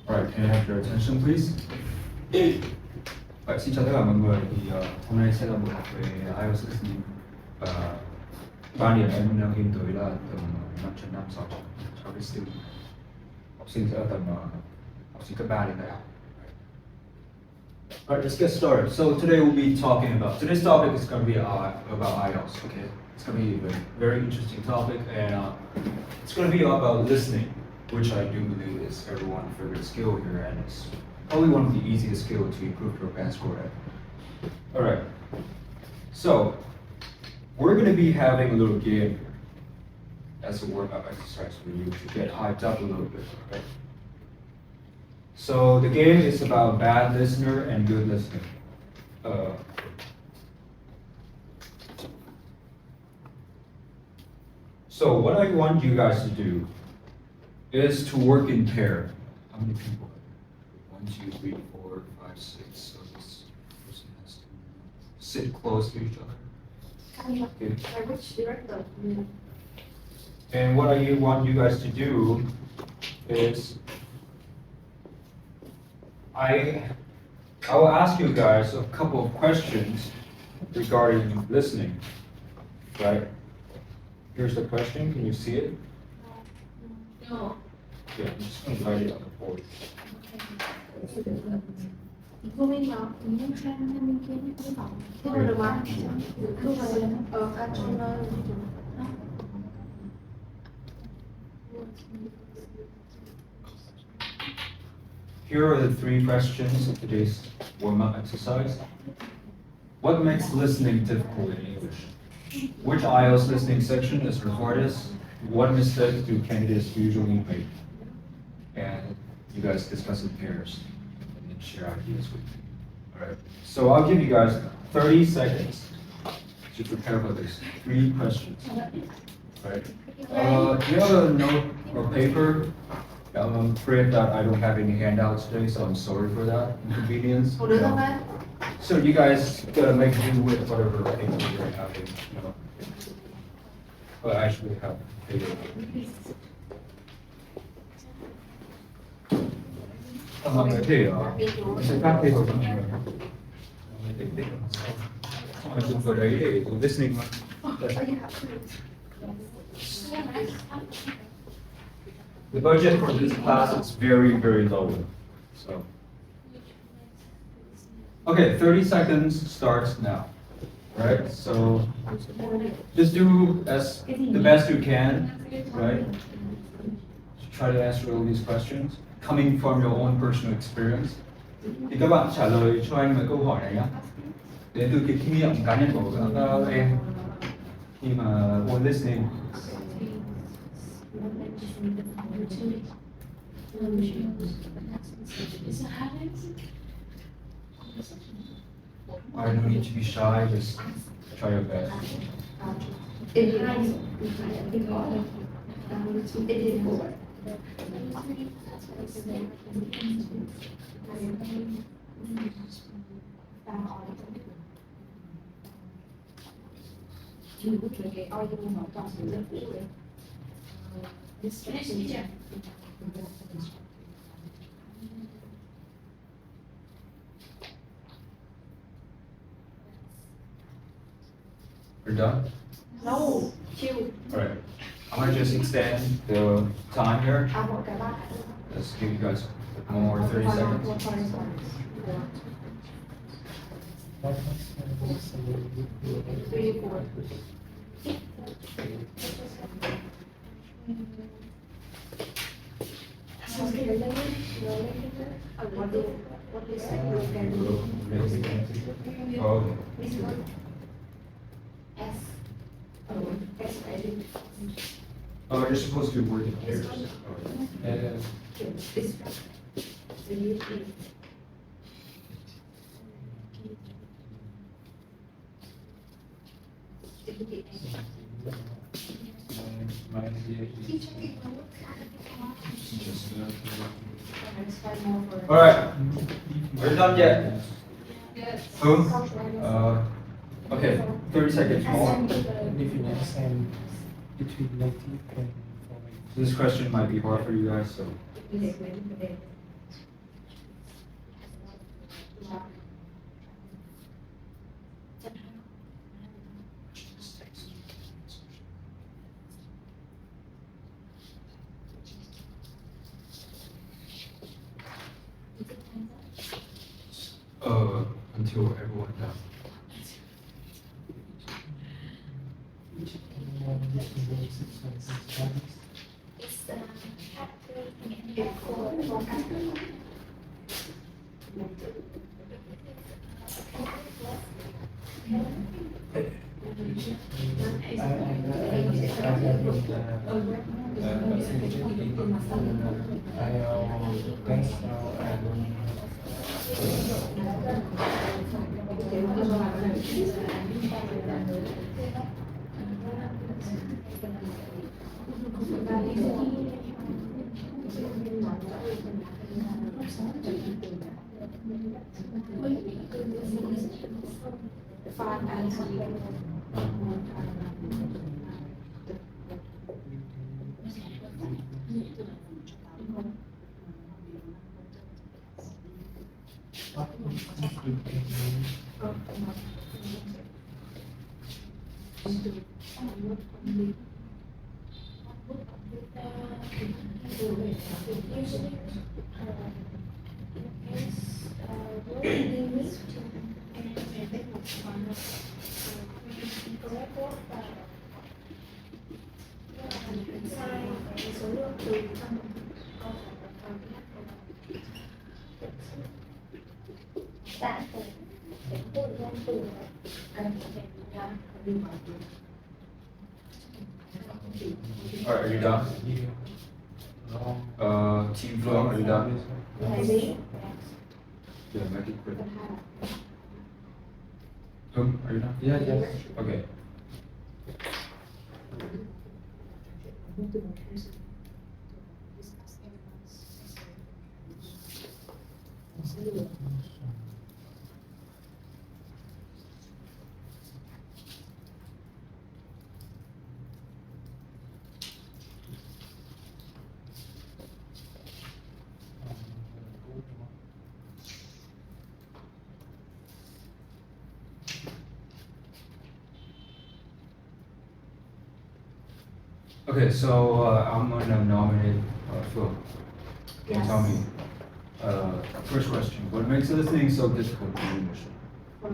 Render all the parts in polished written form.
Alright, can I have your attention please? Xin chào tất cả mọi người. Hôm nay sẽ là một học về IELTS listening. Ban điểm em đang hướng tới là tầm 5.5 600 cho cái student. Học sinh sẽ là tầm học sinh cấp 3 đến đại học. Alright, let's get started. So today we'll be talking about, today's topic is going to be about IELTS, okay? It's going to be a very interesting topic, and it's going to be about listening, which I do believe is everyone's favorite skill here, and it's probably one of the easiest skills to improve your band score at. Alright, so we're going to be having a little game as a warm-up exercise for you to get hyped up a little bit, right? So the game is about bad listener and good listener. So what I want you guys to do is to work in pair. How many people? 1, 2, 3, 4, 5, 6. So this person has to sit close to each other. Okay. Which director? And what I want you guys to do is I will ask you guys a couple of questions regarding listening, right? Here's the question, can you see it? No. Yeah, I'm just going to write it on the board. Cô bên đó, mình xem bên kia cái phòng. Thế rồi được mà. Cứ vào ở các trong đó. Here are the 3 questions of today's warm-up exercise. What makes listening difficult in English? Which IELTS listening section is the hardest? What mistakes do candidates usually make? And you guys discuss in pairs and then share ideas with me. Alright, so I'll give you guys 30 seconds to prepare for these 3 questions. Alright, do you have a note or paper? I'm afraid that I don't have any handouts today, so I'm sorry for that inconvenience. So you guys gotta make do with whatever paper you're having, you know. But I actually have paper. Mọi người có thể sẽ phát paper cho mọi người. Mọi người dùng vào đấy để listening mà. The budget for this class is very, very low. So, okay, 30 seconds starts now. Right? So, just do as the best you can, right? Try to answer all these questions coming from your own personal experience. Thì các bạn trả lời cho anh mấy câu hỏi này nhé. Đến từ cái kinh nghiệm cá nhân của các em khi mà ôn listening. I don't need to be shy, just try your best. We're done? No. Chill. Alright. I'm gonna just extend the time here. Let's give you guys one more 30 seconds. Oh, you're supposed to be working pairs. All right, we're done yet? Yes. Who? Okay, 30 seconds more. Difference and between native and foreign. This question might be hard for you guys, so Until everyone done. Alright, are you done? Team Flow, are you done? Yeah, make it quick. Are you done? Yeah, yes. Okay. Okay, so I'm gonna nominate Phil. Can you tell me, first question, what makes listening so difficult in English? Let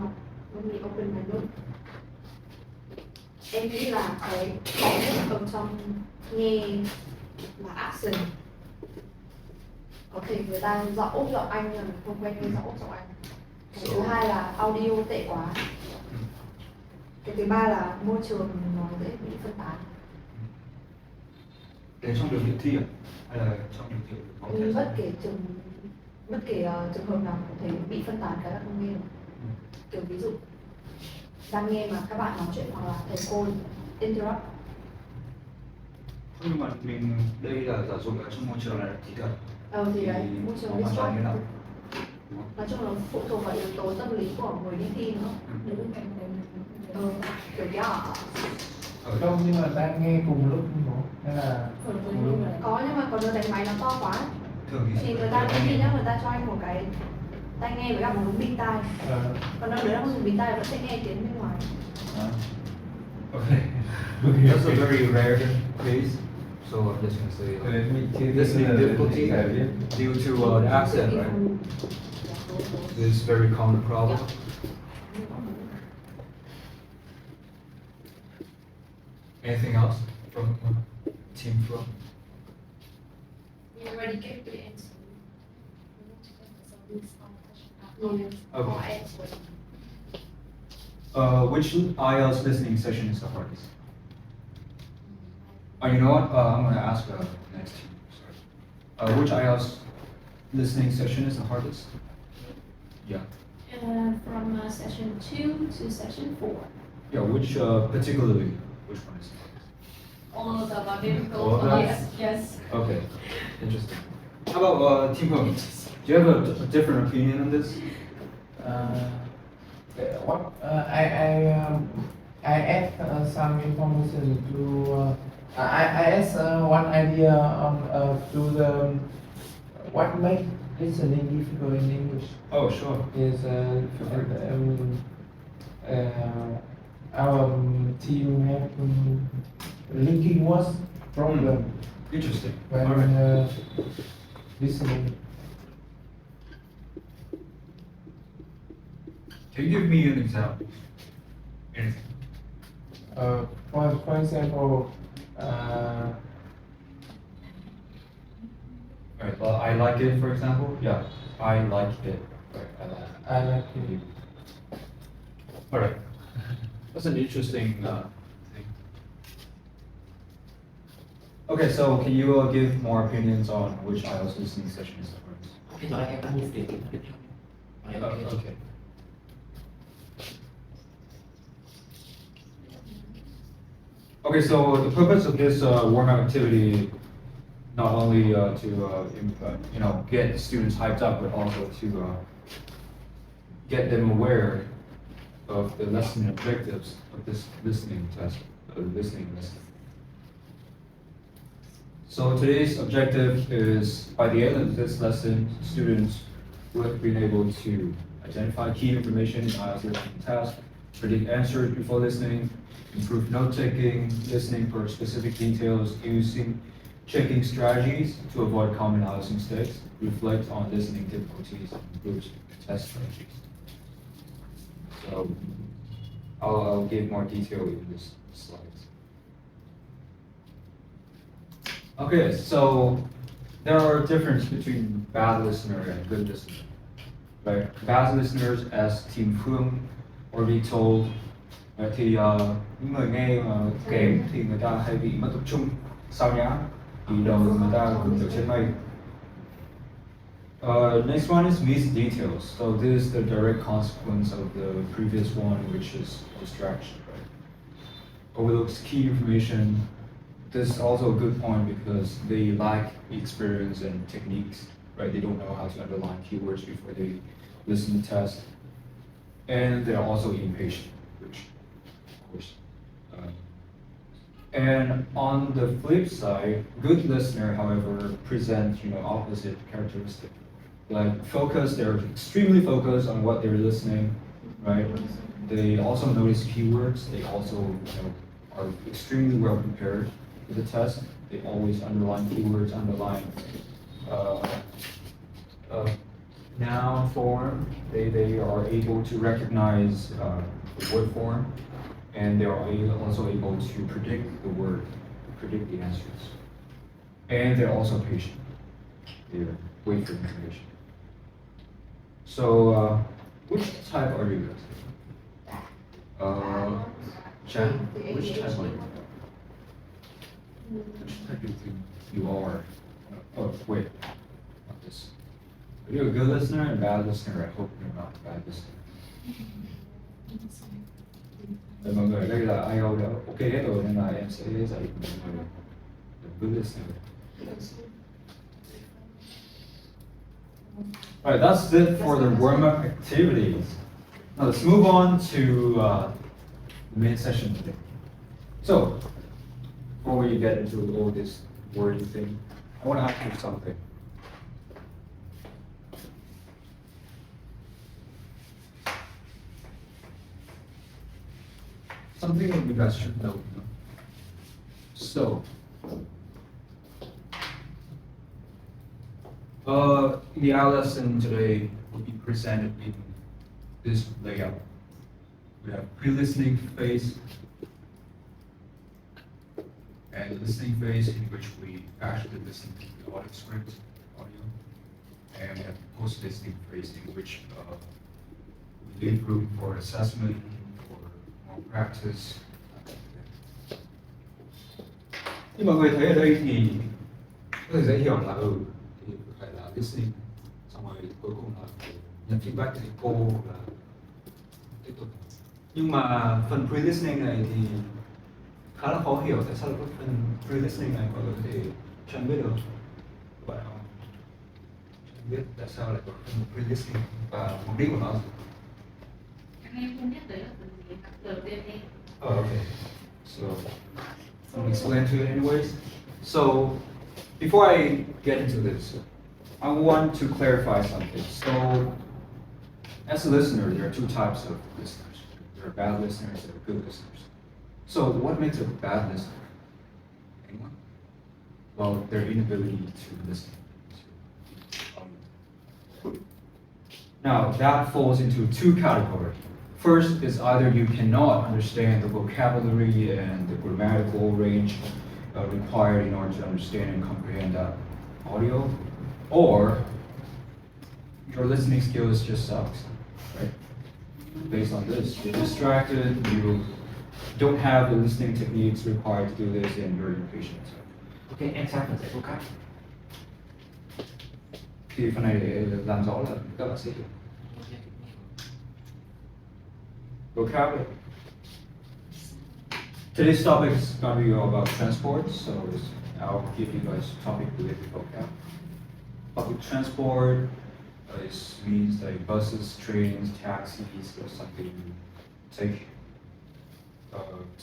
me open my note. Em nghĩ là cái ở trong nghe là accent. Có thể người ta giọng Anh nhưng mà mình không quen nghe giọng Anh. Cái thứ hai là audio tệ quá. Cái thứ ba là môi trường nó dễ bị phân tán. Đấy trong điều kiện thi à? Hay là trong điều kiện có thể Bất kể trường hợp nào có thể bị phân tán cái là không nghe được. Kiểu ví dụ đang nghe mà các bạn nói chuyện hoặc là thầy cô interrupt. Nhưng mà mình đây là giả dụ ở trong môi trường này thì thật. Thì đấy, môi trường hoàn toàn như nào? nói chung là phụ thuộc vào yếu tố tâm lý của người đi thi nữa. Kiểu kia à? Không, nhưng mà đang nghe cùng lúc không có, hay là cùng lúc? Có, nhưng mà có đứa đánh máy nó to quá. Thường Thì người ta khi nhá, người ta cho anh một cái tai nghe với cả một cái bịt tai. Còn đâu đấy là không dùng bịt tai vẫn sẽ nghe tiếng bên ngoài. Okay. That's a very rare case. So I'm just gonna say listening difficulty due to the accent, right? This is very common problem. Anything else from Team Flow? You already gave the answer. Okay. Which IELTS listening session is the hardest? Oh, you know what? I'm gonna ask next team. Sorry. Which IELTS listening session is the hardest? Yeah. From session 2 to session 4. Yeah. Which particularly? Which one is the hardest? All of them are difficult. All of them? Yes. Okay. Interesting. How about Team Home? Do you have a different opinion on this? I add some information to. I add one idea on to the what make listening difficult in English Oh, sure. is our team have linking was problem Interesting. when All right. listening. Can you give me an example? Anything. For example, Alright, well, I like it, for example. Yeah, I like it. Right, I like it. I like it. Alright. That's an interesting thing. Okay, so can you give more opinions on which IELTS listening session is the hardest? Cái đó là em đã mua tiền tiếp theo. Okay. Okay, so the purpose of this warm-up activity, not only to get students hyped up, but also to get them aware of the lesson objectives of this listening test, listening lesson. So today's objective is, by the end of this lesson, students will have been able to identify key information in IELTS listening task, predict answers before listening, improve note-taking, listening for specific details, using checking strategies to avoid common IELTS mistakes, reflect on listening difficulties, and improve test strategies. So I'll give more detail in this slide. Okay, so there are a difference between bad listener and good listener. Right? Bad listeners, as Team Phương already told, thì những người nghe mà kém thì người ta hay bị mất tập trung, sao nhãng, vì đầu người ta cũng ở trên mây. Next one is miss details. So this is the direct consequence of the previous one, which is distraction. Right? Overlooks key information. This is also a good point because they lack experience and techniques, right? They don't know how to underline keywords before they listen to test. And they're also impatient, which, of course. And on the flip side, good listener, however, present opposite characteristic. Like focus, they're extremely focused on what they're listening, right? They also notice keywords. They also are extremely well prepared for the test. They always underline keywords, underline noun form. They are able to recognize the word form, and they are also able to predict the word, predict the answers. And they're also patient. They wait for information. So, which type are you guys? Jen, which type are you? Which type do you think you are? Oh, wait, not this. Are you a good listener and a bad listener? I hope you're not a bad listener. Mọi người đây là IELTS đã ok hết rồi nên là em sẽ dạy mọi người good listener. Alright, that's it for the warm-up activities. Now let's move on to the main session today. So, before we get into all this wordy thing, I want to ask you something. Something that you guys should know. So, the IELTS lesson today will be presented in this layout. We have pre-listening phase and listening phase in which we actually listen to the audio script, and we have post-listening phase in which we leave room for assessment, for more practice. Nhưng mọi người thấy ở đây thì rất là dễ hiểu là thì phải là listening, xong rồi cuối cùng là nhận feedback thì cô là tiếp tục. Nhưng mà phần pre-listening này thì khá là khó hiểu, tại sao cái phần pre-listening này mọi người có thể cho em biết được bạn không? Cho em biết tại sao lại có phần pre-listening và mục đích của nó. Em không biết đấy là phần gì đầu tiên đi. Oh, okay. So, let me explain to you anyways. So, before I get into this, I want to clarify something. So, as a listener, there are two types of listeners. There are bad listeners, there are good listeners. So, what makes a bad listener? Anyone? Well, their inability to listen. Now, that falls into two categories. First is either you cannot understand the vocabulary and the grammatical range required in order to understand and comprehend that audio, or your listening skills just sucks, right? Based on this, you're distracted, you don't have the listening techniques required to do this, and you're impatient. Ok, em sang phần giải vocab. Thì phần này để làm rõ là các bạn sẽ hiểu. Vocabulary. Today's topic is going to be all about transport, so I'll give you guys topic related vocab. Public transport means like buses, trains, taxis, or something you take.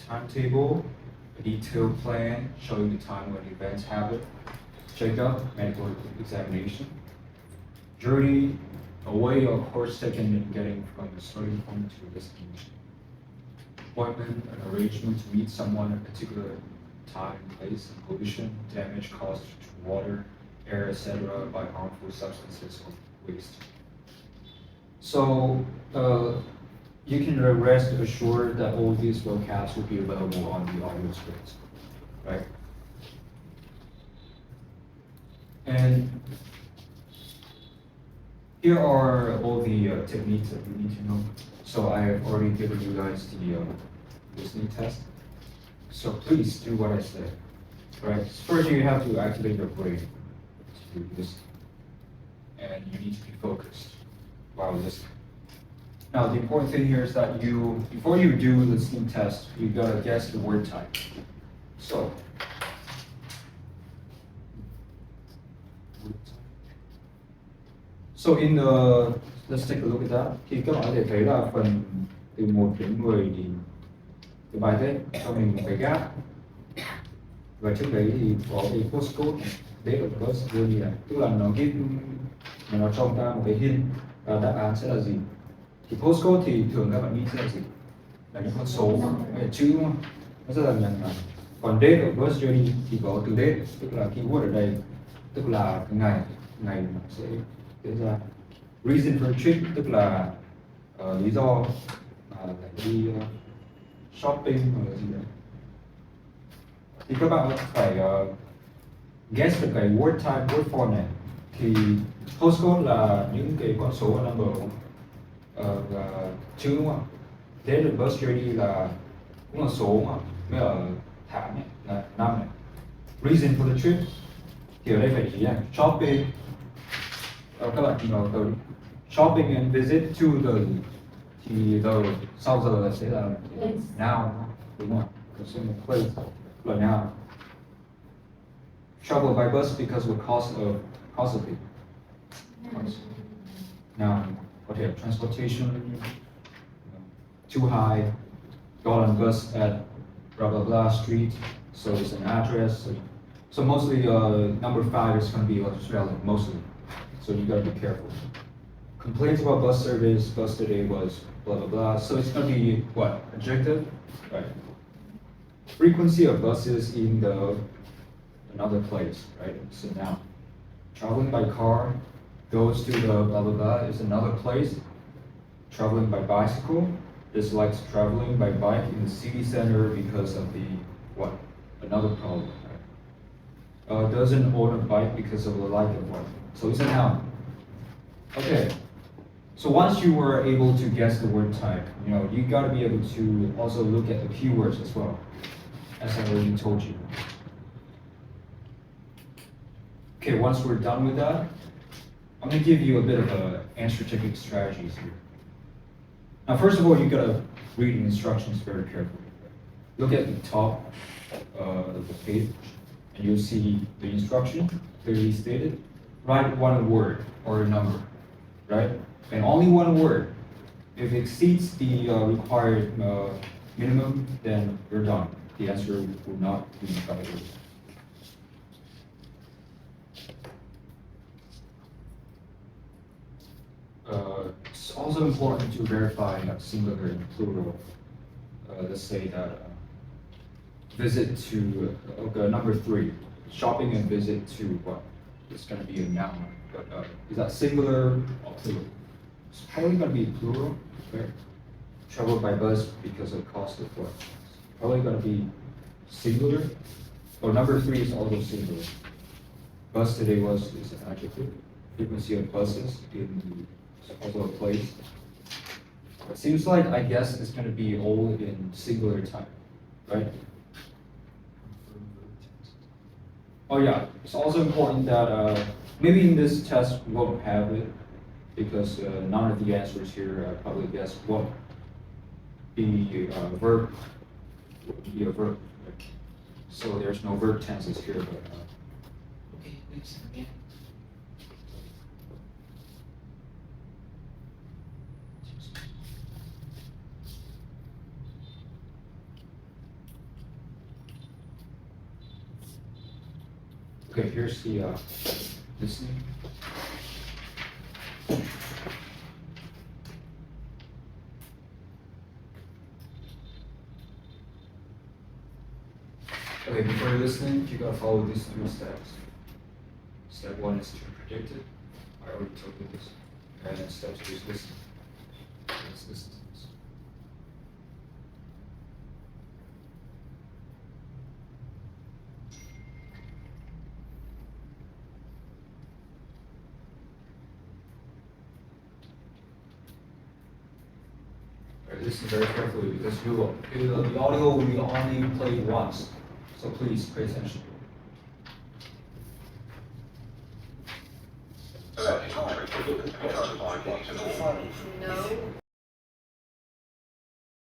Timetable, a detailed plan showing the time when events happen. Checkup, medical examination. Journey, a way or course taken in getting from the starting point to the destination. Appointment, an arrangement to meet someone at a particular time, place, and pollution, damage caused to water, air, etc. by harmful substances or waste. So, you can rest assured that all these vocabs will be available on the audio scripts, right? And here are all the techniques that you need to know. So I have already given you guys the listening test. So please do what I said, right? First, you have to activate your brain to listen, and you need to be focused while listening. Now, the important thing here is that before you do the listening test, you gotta guess the word type. So, let's take a look at that. Thì các bạn có thể thấy là phần từ 1 đến 10 thì cái bài thế cho mình một cái gap. Và trước đấy thì có cái postcode này, date of birth như này, tức là nó cho chúng ta một cái hint và đáp án sẽ là gì. Thì postcode thì thường các bạn nghĩ sẽ là gì? Là những con số, hay là chữ đúng không? Nó rất là nhằn nhằn. Còn date of birth journey thì có từ date, tức là keyword ở đây, tức là cái ngày nó sẽ diễn ra. Reason for trip tức là lý do là đi shopping hoặc là gì đấy. Thì các bạn phải guess được cái word type, word form này. Thì postcode là những cái con số và number và chữ đúng không? Date of birth journey là cũng là số đúng không? Với ở tháng này là năm này. Reason for the trip thì ở đây phải ý là shopping. Các bạn tìm vào từ shopping and visit to the thì the sau giờ là sẽ là now đúng không? Consumer place là now. Travel by bus because of cost of it. Now, okay, transportation too high. Got on bus at blah blah blah street. So it's an address. So mostly number 5 is going to be Australian mostly. So you gotta be careful. Complaints about bus service, bus today was blah blah blah. So it's gonna be what? Adjective? Right. Frequency of buses in another place, right? So now, traveling by car goes to the blah blah blah is another place. Traveling by bicycle dislikes traveling by bike in the city center because of the what? Another problem. Right? Doesn't own a bike because of the lack of what? So it's a noun. Okay. So once you were able to guess the word type, you got to be able to also look at the keywords as well, as I already told you. Okay, once we're done with that, I'm going to give you a bit of answer technique strategies here. Now, first of all, you got to read the instructions very carefully. Look at the top of the page, and you'll see the instruction clearly stated. Write one word or a number, right? And only one word. If it exceeds the required minimum, then you're done. The answer will not be covered. It's also important to verify singular and plural. Let's say that visit to number 3, shopping and visit to what? It's going to be a noun, but is that singular or plural? It's probably going to be plural, right? Travel by bus because of cost of what? Probably going to be singular. Or number 3 is also singular. Bus today is an adjective. Frequency of buses is also a place. It seems like, I guess, it's going to be all in singular time, right? Oh yeah, it's also important that maybe in this test we won't have it because none of the answers here probably guess what the verb would be a verb. Right? So there's no verb tenses here, but Okay, next again. okay, here's the listening. Okay, before listening, you gotta follow these 3 steps. Step 1 is to predict it. I already told you this. And then step 2 is listening. Let's listen to this. Alright, listen very carefully because the audio will be only played once. So please pay attention. No.